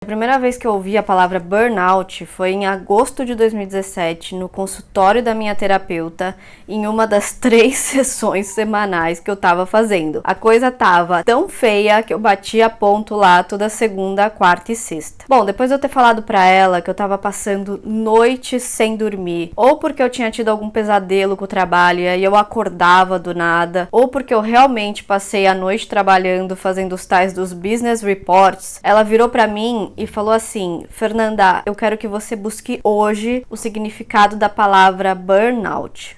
A primeira vez que eu ouvi a palavra burnout foi em agosto de 2017, no consultório da minha terapeuta, em uma das 3 sessões semanais que eu tava fazendo. A coisa tava tão feia que eu batia ponto lá toda segunda, quarta e sexta. Bom, depois de eu ter falado pra ela que eu tava passando noites sem dormir, ou porque eu tinha tido algum pesadelo com o trabalho e aí eu acordava do nada, ou porque eu realmente passei a noite trabalhando fazendo os tais dos business reports, ela virou pra mim e falou assim: Fernanda, eu quero que você busque hoje o significado da palavra burnout.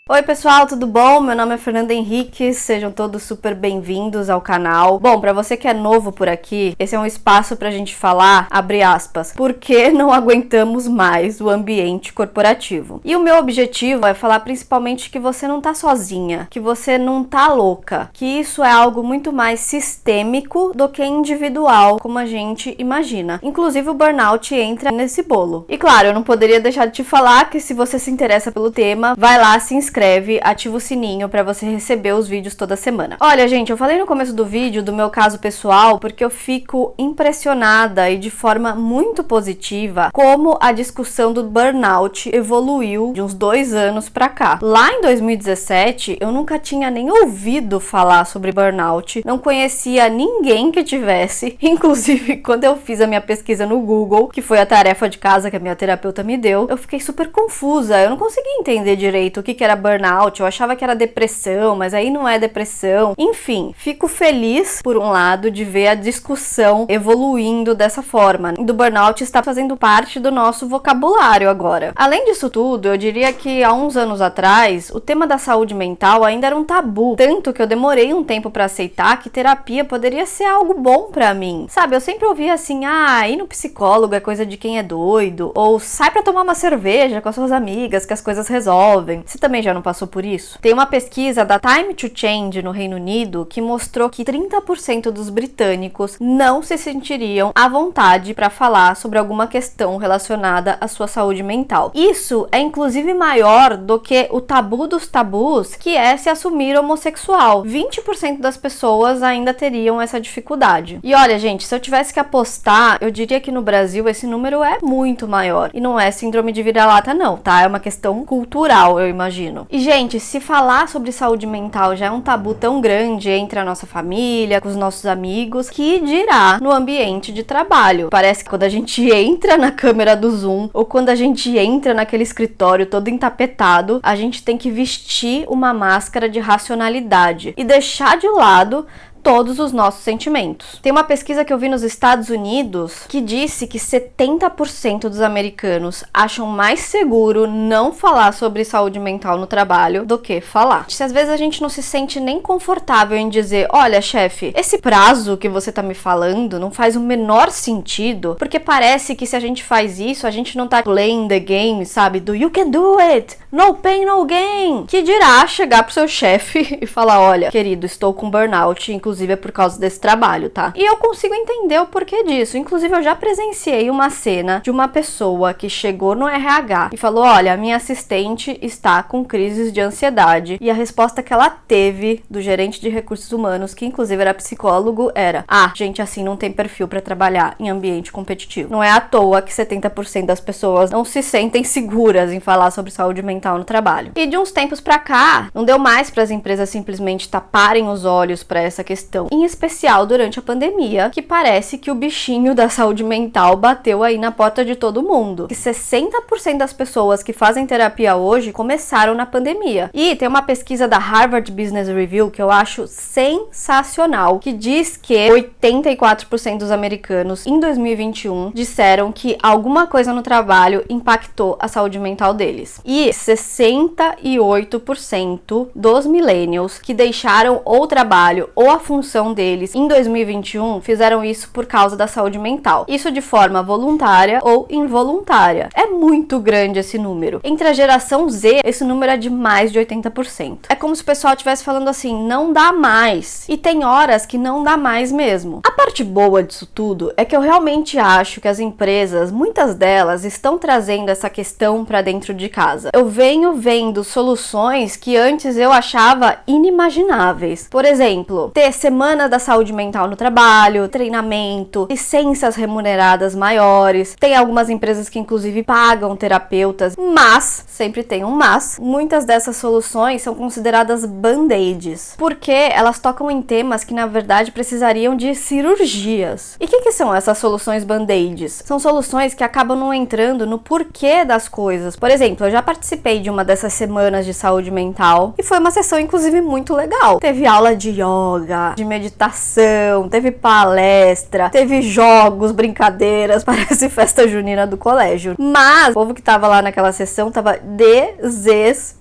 Oi pessoal, tudo bom? Meu nome é Fernanda Henrique, sejam todos super bem-vindos ao canal. Bom, pra você que é novo por aqui, esse é um espaço pra gente falar, abre aspas, por que não aguentamos mais o ambiente corporativo. E o meu objetivo é falar principalmente que você não tá sozinha, que você não tá louca, que isso é algo muito mais sistêmico do que individual, como a gente imagina. Inclusive o burnout entra nesse bolo. E claro, eu não poderia deixar de te falar que se você se interessa pelo tema, vai lá, se inscreve, ativa o sininho para você receber os vídeos toda semana. Olha, gente, eu falei no começo do vídeo do meu caso pessoal porque eu fico impressionada e de forma muito positiva como a discussão do burnout evoluiu de uns 2 anos pra cá. Lá em 2017, eu nunca tinha nem ouvido falar sobre burnout, não conhecia ninguém que tivesse, inclusive quando eu fiz a minha pesquisa no Google, que foi a tarefa de casa que a minha terapeuta me deu, eu fiquei super confusa, eu não conseguia entender direito o que era burnout, eu achava que era depressão, mas aí não é depressão. Enfim, fico feliz, por um lado, de ver a discussão evoluindo dessa forma. Do burnout está fazendo parte do nosso vocabulário agora. Além disso tudo, eu diria que há uns anos atrás, o tema da saúde mental ainda era um tabu, tanto que eu demorei um tempo para aceitar que terapia poderia ser algo bom para mim. Sabe, eu sempre ouvia assim, ir no psicólogo é coisa de quem é doido, ou sai para tomar uma cerveja com as suas amigas que as coisas resolvem. Você também já não passou por isso? Tem uma pesquisa da Time to Change no Reino Unido que mostrou que 30% dos britânicos não se sentiriam à vontade para falar sobre alguma questão relacionada à sua saúde mental. Isso é inclusive maior do que o tabu dos tabus, que é se assumir homossexual. 20% das pessoas ainda teriam essa dificuldade. E olha, gente, se eu tivesse que apostar, eu diria que no Brasil esse número é muito maior. E não é síndrome de vira-lata não, tá? É uma questão cultural, eu imagino. E, gente, se falar sobre saúde mental já é um tabu tão grande entre a nossa família, com os nossos amigos, que dirá no ambiente de trabalho. Parece que quando a gente entra na câmera do Zoom, ou quando a gente entra naquele escritório todo entapetado, a gente tem que vestir uma máscara de racionalidade e deixar de lado todos os nossos sentimentos. Tem uma pesquisa que eu vi nos Estados Unidos que disse que 70% dos americanos acham mais seguro não falar sobre saúde mental no trabalho do que falar. Se às vezes a gente não se sente nem confortável em dizer, olha, chefe, esse prazo que você tá me falando não faz o menor sentido, porque parece que se a gente faz isso, a gente não tá playing the game, sabe? Do you can do it, no pain, no gain. Que dirá chegar pro seu chefe e falar, olha, querido, estou com burnout, inclusive é por causa desse trabalho, tá? E eu consigo entender o porquê disso. Inclusive, eu já presenciei uma cena de uma pessoa que chegou no RH e falou, olha, minha assistente está com crises de ansiedade. E a resposta que ela teve do gerente de recursos humanos, que inclusive era psicólogo, era, gente assim não tem perfil para trabalhar em ambiente competitivo. Não é à toa que 70% das pessoas não se sentem seguras em falar sobre saúde mental no trabalho. E de uns tempos pra cá, não deu mais para as empresas simplesmente taparem os olhos para essa questão, em especial durante a pandemia, que parece que o bichinho da saúde mental bateu aí na porta de todo mundo. Que 60% das pessoas que fazem terapia hoje começaram na pandemia. E tem uma pesquisa da Harvard Business Review que eu acho sensacional, que diz que 84% dos americanos em 2021 disseram que alguma coisa no trabalho impactou a saúde mental deles. E 68% dos millennials que deixaram ou o trabalho ou a função deles em 2021 fizeram isso por causa da saúde mental. Isso de forma voluntária ou involuntária. É muito grande esse número. Entre a geração Z, esse número é de mais de 80%. É como se o pessoal estivesse falando assim, não dá mais. E tem horas que não dá mais mesmo. A parte boa disso tudo é que eu realmente acho que as empresas, muitas delas, estão trazendo essa questão para dentro de casa. Eu venho vendo soluções que antes eu achava inimagináveis. Por exemplo, ter semana da saúde mental no trabalho, treinamento, licenças remuneradas maiores. Tem algumas empresas que inclusive pagam terapeutas, mas, sempre tem um mas, muitas dessas soluções são consideradas band-aids, porque elas tocam em temas que na verdade precisariam de cirurgias. E o que são essas soluções band-aids? São soluções que acabam não entrando no porquê das coisas. Por exemplo, eu já participei de uma dessas semanas de saúde mental e foi uma sessão inclusive muito legal. Teve aula de yoga, de meditação, teve palestra, teve jogos, brincadeiras, parece festa junina do colégio. Mas o povo que tava lá naquela sessão tava desesperado,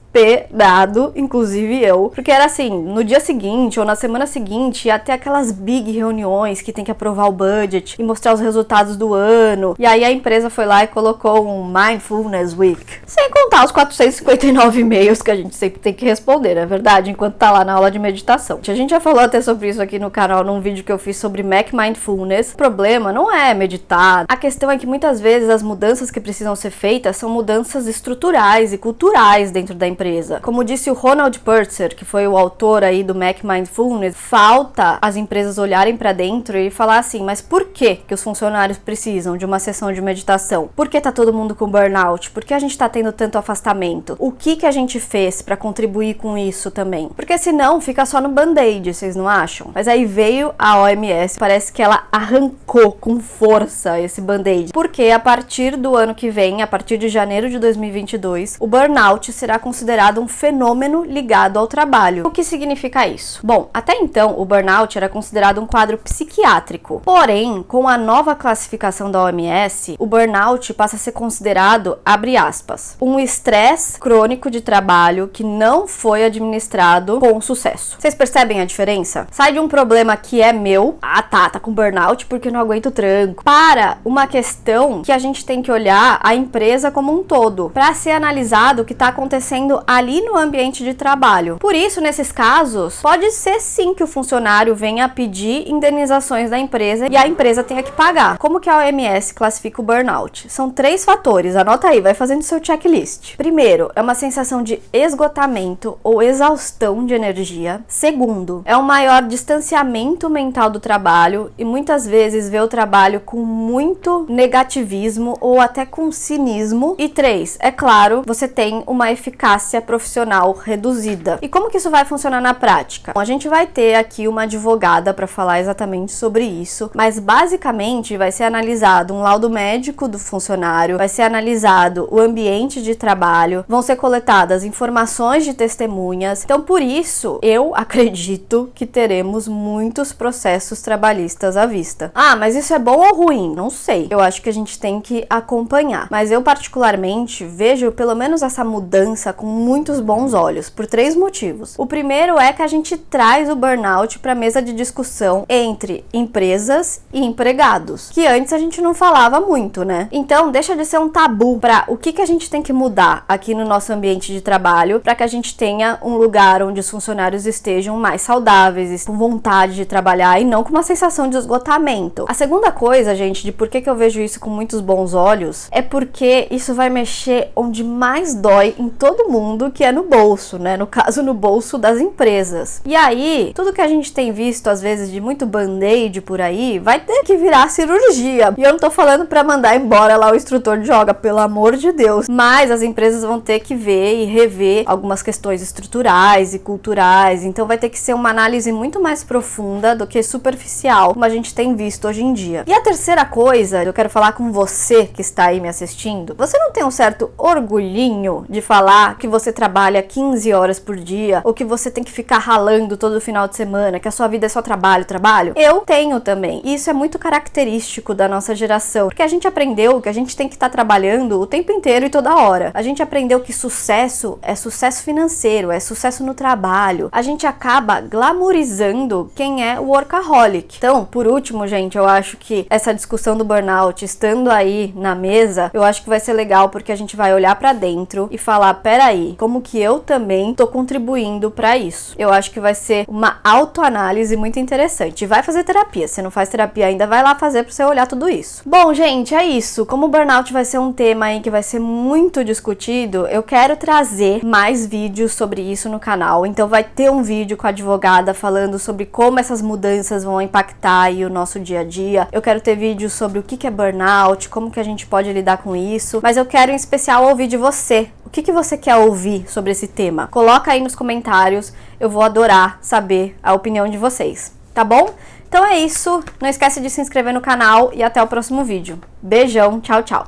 inclusive eu, porque era assim, no dia seguinte ou na semana seguinte ia ter aquelas big reuniões que tem que aprovar o budget e mostrar os resultados do ano, e aí a empresa foi lá e colocou um Mindfulness Week, sem contar os 459 e-mails que a gente sempre tem que responder, não é verdade? Enquanto tá lá na aula de meditação. A gente já falou até sobre isso aqui no canal, num vídeo que eu fiz sobre Mac Mindfulness. O problema não é meditar, a questão é que muitas vezes as mudanças que precisam ser feitas são mudanças estruturais e culturais dentro da empresa. Como disse o Ronald Purser, que foi o autor aí do Mac Mindfulness, falta as empresas olharem para dentro e falar assim, mas por que os funcionários precisam de uma sessão de meditação? Por que tá todo mundo com burnout? Por que a gente tá tendo tanto afastamento? O que a gente fez para contribuir com isso também? Porque senão fica só no band-aid, vocês não acham? Mas aí veio a OMS, parece que ela arrancou com força esse band-aid, porque a partir do ano que vem, a partir de janeiro de 2022, o burnout será considerado um fenômeno ligado ao trabalho. O que significa isso? Bom, até então o burnout era considerado um quadro psiquiátrico. Porém, com a nova classificação da OMS, o burnout passa a ser considerado, abre aspas, um estresse crônico de trabalho que não foi administrado com sucesso. Vocês percebem a diferença? Sai de um problema que é meu, tá com burnout porque não aguento o tranco, para uma questão que a gente tem que olhar a empresa como um todo, para ser analisado o que está acontecendo ali no ambiente de trabalho. Por isso, nesses casos, pode ser sim que o funcionário venha a pedir indenizações da empresa e a empresa tenha que pagar. Como que a OMS classifica o burnout? São 3 fatores, anota aí, vai fazendo seu checklist. Primeiro, é uma sensação de esgotamento ou exaustão de energia. Segundo, é um maior distanciamento mental do trabalho e muitas vezes vê o trabalho com muito negativismo ou até com cinismo. E 3, é claro, você tem uma eficácia profissional reduzida. E como que isso vai funcionar na prática? Bom, a gente vai ter aqui uma advogada para falar exatamente sobre isso, mas basicamente vai ser analisado um laudo médico do funcionário, vai ser analisado o ambiente de trabalho, vão ser coletadas informações de testemunhas. Então, por isso, eu acredito que teremos muitos processos trabalhistas à vista. Mas isso é bom ou ruim? Não sei. Eu acho que a gente tem que acompanhar. Mas eu particularmente vejo pelo menos essa mudança com muitos bons olhos, por 3 motivos. O primeiro é que a gente traz o burnout para a mesa de discussão entre empresas e empregados, que antes a gente não falava muito, né? Então, deixa de ser um tabu para o que a gente tem que mudar aqui no nosso ambiente de trabalho para que a gente tenha um lugar onde os funcionários estejam mais saudáveis, com vontade de trabalhar e não com uma sensação de esgotamento. A segunda coisa, gente, de por que eu vejo isso com muitos bons olhos, é porque isso vai mexer onde mais dói em todo mundo, que é no bolso, né? No caso, no bolso das empresas. E aí, tudo que a gente tem visto, às vezes, de muito band-aid por aí, vai ter que virar cirurgia. E eu não tô falando pra mandar embora lá o instrutor de yoga, pelo amor de Deus. Mas as empresas vão ter que ver e rever algumas questões estruturais e culturais. Então vai ter que ser uma análise muito mais profunda do que superficial, como a gente tem visto hoje em dia. E a terceira coisa, eu quero falar com você que está aí me assistindo. Você não tem um certo orgulhinho de falar que você trabalha 15 horas por dia, ou que você tem que ficar ralando todo final de semana, que a sua vida é só trabalho, trabalho. Eu tenho também. E isso é muito característico da nossa geração, porque a gente aprendeu que a gente tem que estar trabalhando o tempo inteiro e toda hora. A gente aprendeu que sucesso é sucesso financeiro, é sucesso no trabalho. A gente acaba glamourizando quem é o workaholic. Então, por último, gente, eu acho que essa discussão do burnout estando aí na mesa, eu acho que vai ser legal porque a gente vai olhar pra dentro e falar, peraí, como que eu também tô contribuindo pra isso? Eu acho que vai ser uma autoanálise muito interessante. Vai fazer terapia. Se não faz terapia ainda, vai lá fazer pra você olhar tudo isso. Bom, gente, é isso. Como o burnout vai ser um tema aí que vai ser muito discutido, eu quero trazer mais vídeos sobre isso no canal. Então vai ter um vídeo com a advogada falando sobre como essas mudanças vão impactar aí o nosso dia a dia. Eu quero ter vídeos sobre o que é burnout, como que a gente pode lidar com isso. Mas eu quero em especial ouvir de você. O que você quer ouvir sobre esse tema? Coloca aí nos comentários. Eu vou adorar saber a opinião de vocês. Tá bom? Então é isso, não esquece de se inscrever no canal e até o próximo vídeo. Beijão, tchau, tchau!